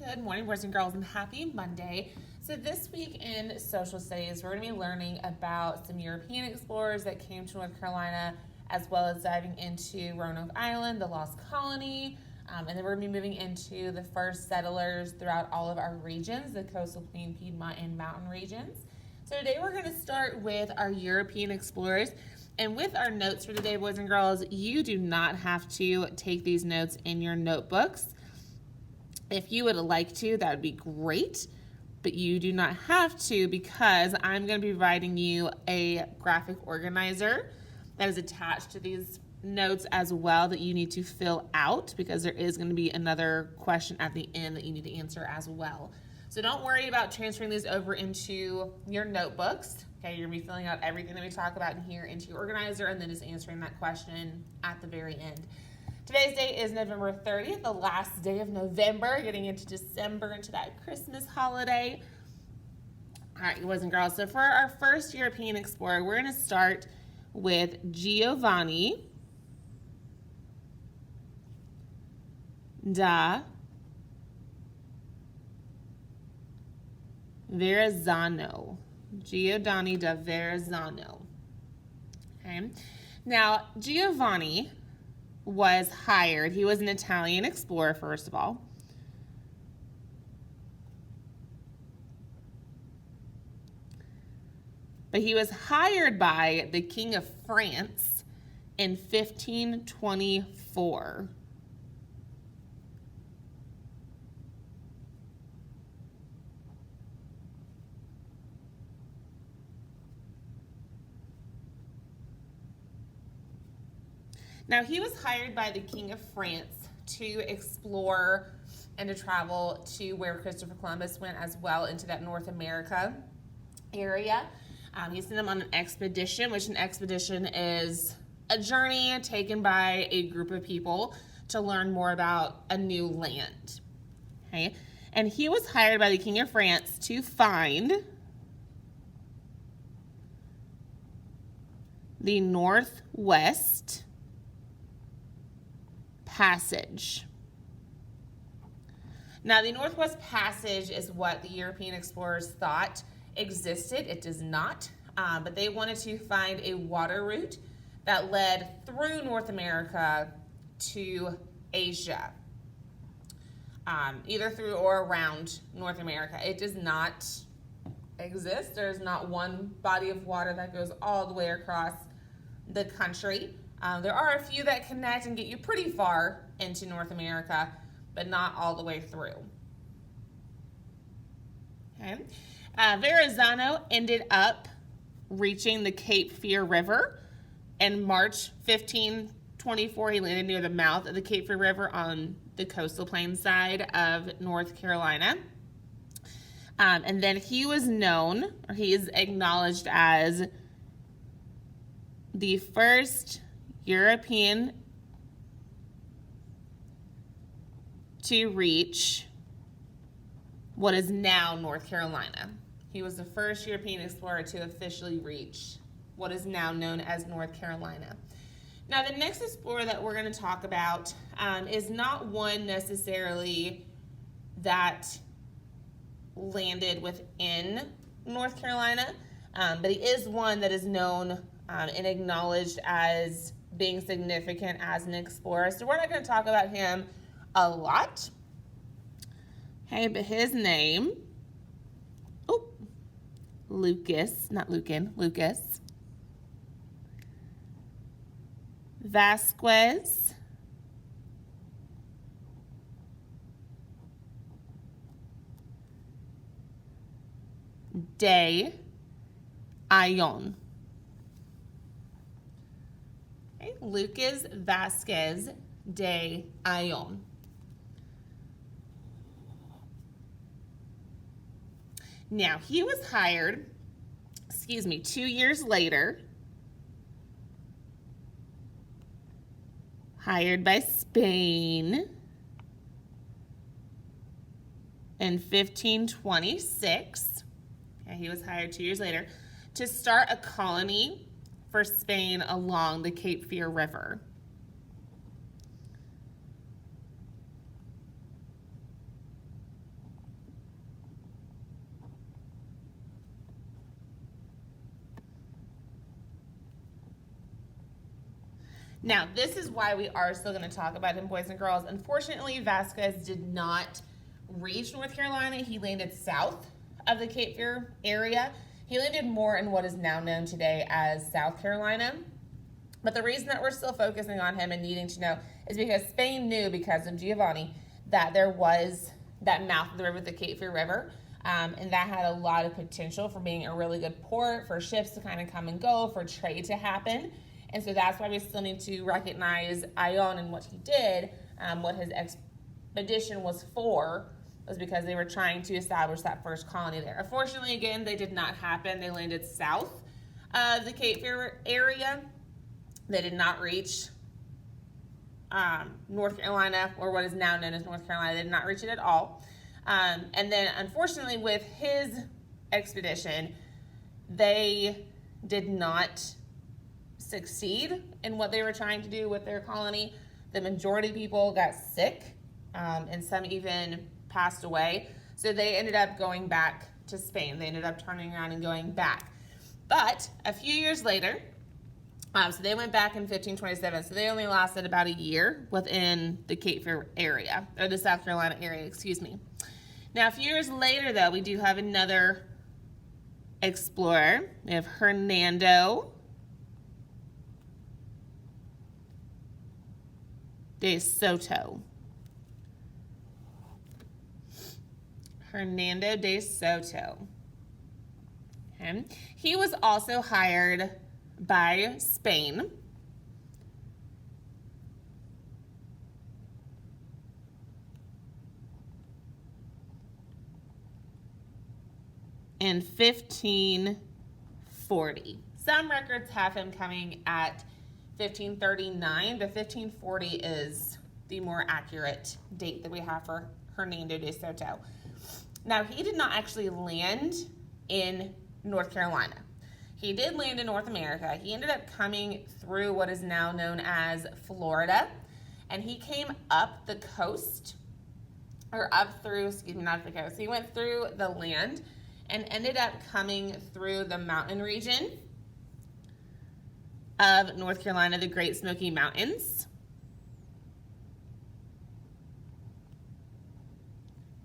Good morning, boys and girls, and happy Monday. So this week in social studies, we're going to be learning about some European explorers that came to North Carolina, as well as diving into Roanoke Island, the lost colony, and then we're going to be moving into the first settlers throughout all of our regions, the coastal plain, Piedmont, and mountain regions. So today we're going to start with our European explorers. And with our notes for today, boys and girls, you do not have to take these notes in your notebooks. If you would like to, that would be great, but you do not have to because I'm going to be providing you a graphic organizer that is attached to these notes as well that you need to fill out because there is going to be another question at the end that you need to answer as well. So don't worry about transferring these over into your notebooks. Okay, you're going to be filling out everything that we talk about in here into your organizer and then just answering that question at the very end. Today's date is November 30th, the last day of November, getting into December, into that Christmas holiday. All right, boys and girls, so for our first European explorer, we're going to start with Giovanni da Verrazzano. Giovanni da Verrazzano. Okay, now Giovanni was hired. He was an Italian explorer, first of all. But he was hired by the King of France in 1524. Now, he was hired by the King of France to explore and to travel to where Christopher Columbus went as well, into that North America area. He sent him on an expedition, which an expedition is a journey taken by a group of people to learn more about a new land. Okay? And he was hired by the King of France to find the Northwest Passage. Now, the Northwest Passage is what the European explorers thought existed. It does not, but they wanted to find a water route that led through North America to Asia, either through or around North America. It does not exist. There's not one body of water that goes all the way across the country. There are a few that connect and get you pretty far into North America, but not all the way through. Okay. Verrazzano ended up reaching the Cape Fear River in March 1524. He landed near the mouth of the Cape Fear River on the coastal plain side of North Carolina. And then he was known, or he is acknowledged as the first European to reach what is now North Carolina. He was the first European explorer to officially reach what is now known as North Carolina. Now, the next explorer that we're going to talk about is not one necessarily that landed within North Carolina, but he is one that is known and acknowledged as being significant as an explorer. So we're not going to talk about him a lot. Okay, but his name, Lucas Vasquez de Ayllón. Okay, Lucas Vasquez de Ayllón. Now, he was hired, 2 years later, hired by Spain in 1526. Okay, he was hired 2 years later to start a colony for Spain along the Cape Fear River. Now, this is why we are still going to talk about him, boys and girls. Unfortunately, Vasquez did not reach North Carolina. He landed south of the Cape Fear area. He landed more in what is now known today as South Carolina. But the reason that we're still focusing on him and needing to know is because Spain knew, because of Giovanni, that there was that mouth of the river, the Cape Fear River, and that had a lot of potential for being a really good port for ships to kind of come and go, for trade to happen. And so that's why we still need to recognize Ion and what he did, what his expedition was for, was because they were trying to establish that first colony there. Unfortunately, again, they did not happen. They landed south of the Cape Fear area. They did not reach North Carolina, or what is now known as North Carolina. They did not reach it at all. And then, unfortunately, with his expedition, they did not succeed in what they were trying to do with their colony. The majority of people got sick, and some even passed away. So they ended up going back to Spain. They ended up turning around and going back. But a few years later, so they went back in 1527. So they only lasted about a year within the Cape Fear area, or the South Carolina area, excuse me. Now, a few years later, though, we do have another explorer. We have Hernando de Soto. Hernando de Soto. Okay. He was also hired by Spain in 1540. Some records have him coming at 1539, but 1540 is the more accurate date that we have for Hernando de Soto. Now, he did not actually land in North Carolina. He did land in North America. He ended up coming through what is now known as Florida, and he came up the coast, or up through, excuse me, not the coast. He went through the land and ended up coming through the mountain region of North Carolina, the Great Smoky Mountains.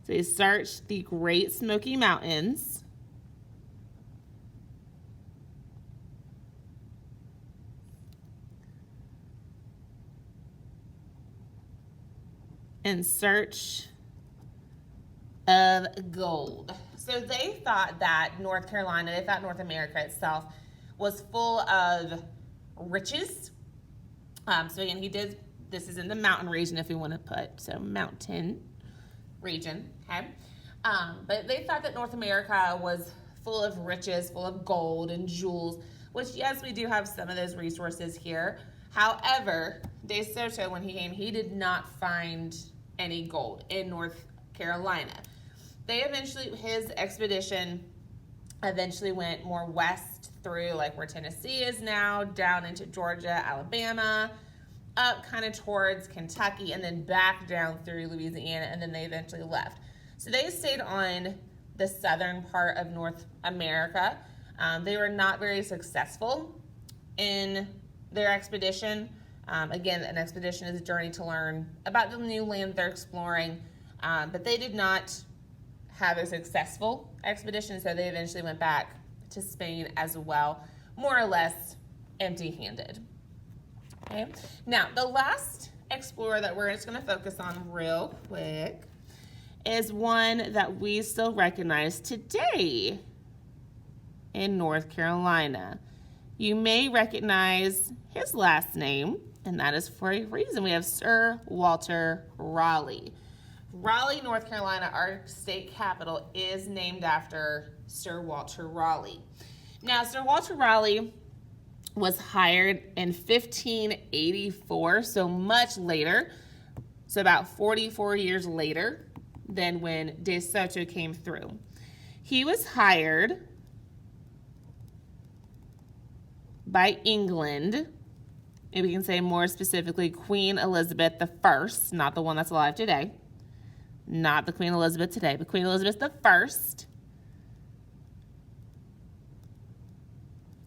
So he searched the Great Smoky Mountains. In search of gold. So they thought that North Carolina, they thought North America itself was full of riches. So again, he did, this is in the mountain region if we want to put, so mountain region, okay? But they thought that North America was full of riches, full of gold and jewels, which yes, we do have some of those resources here. However, De Soto, when he came, he did not find any gold in North Carolina. His expedition eventually went more west through like where Tennessee is now, down into Georgia, Alabama, up kind of towards Kentucky, and then back down through Louisiana, and then they eventually left. So they stayed on the southern part of North America. They were not very successful in their expedition. Again, an expedition is a journey to learn about the new land they're exploring, but they did not have a successful expedition, so they eventually went back to Spain as well, more or less empty-handed. Okay. Now, the last explorer that we're just going to focus on real quick is one that we still recognize today in North Carolina. You may recognize his last name, and that is for a reason. We have Sir Walter Raleigh. Raleigh, North Carolina, our state capital, is named after Sir Walter Raleigh. Now, Sir Walter Raleigh was hired in 1584, so much later, so about 44 years later than when De Soto came through. He was hired by England, and we can say more specifically Queen Elizabeth I, not the one that's alive today, not the Queen Elizabeth today, but Queen Elizabeth I,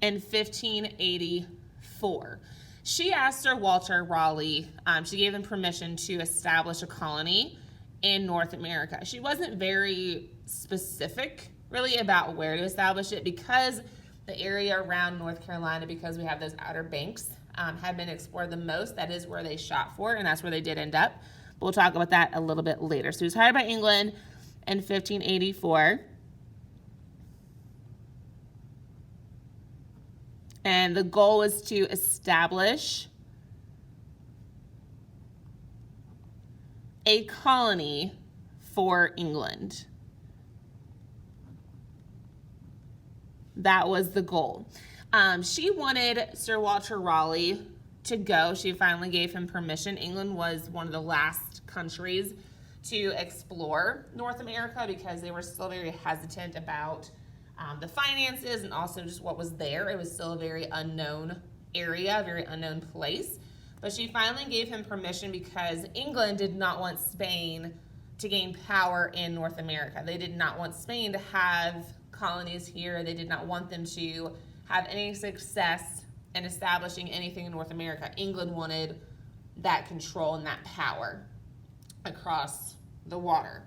in 1584. She asked Sir Walter Raleigh, she gave him permission to establish a colony in North America. She wasn't very specific really about where to establish it because the area around North Carolina, because we have those Outer Banks, have been explored the most. That is where they shot for, and that's where they did end up. But we'll talk about that a little bit later. So he was hired by England in 1584. And the goal was to establish a colony for England. That was the goal. She wanted Sir Walter Raleigh to go. She finally gave him permission. England was one of the last countries to explore North America because they were still very hesitant about the finances and also just what was there. It was still a very unknown area, a very unknown place. But she finally gave him permission because England did not want Spain to gain power in North America. They did not want Spain to have colonies here. They did not want them to have any success in establishing anything in North America. England wanted that control and that power across the water.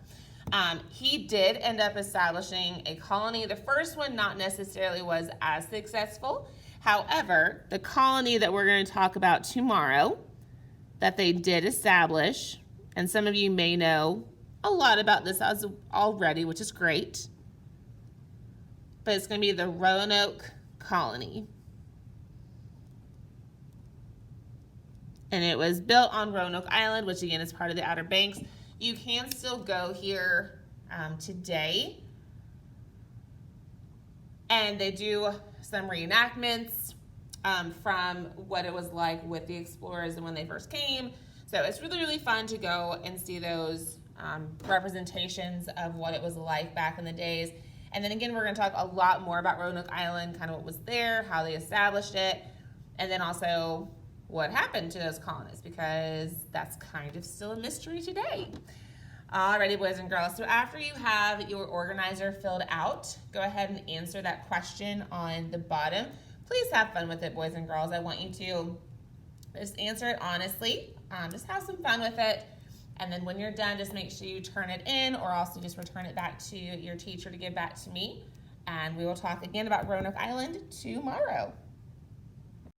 He did end up establishing a colony. The first one not necessarily was as successful. However, the colony that we're going to talk about tomorrow that they did establish, and some of you may know a lot about this already, which is great, but it's going to be the Roanoke Colony. And it was built on Roanoke Island, which again is part of the Outer Banks. You can still go here today. And they do some reenactments from what it was like with the explorers and when they first came. So it's really, really fun to go and see those representations of what it was like back in the days. And then again, we're going to talk a lot more about Roanoke Island, kind of what was there, how they established it, and then also what happened to those colonists, because that's kind of still a mystery today. Alrighty, boys and girls, so after you have your organizer filled out, go ahead and answer that question on the bottom. Please have fun with it, boys and girls. I want you to just answer it honestly, just have some fun with it, and then when you're done, just make sure you turn it in or also just return it back to your teacher to give back to me, and we will talk again about Roanoke Island tomorrow.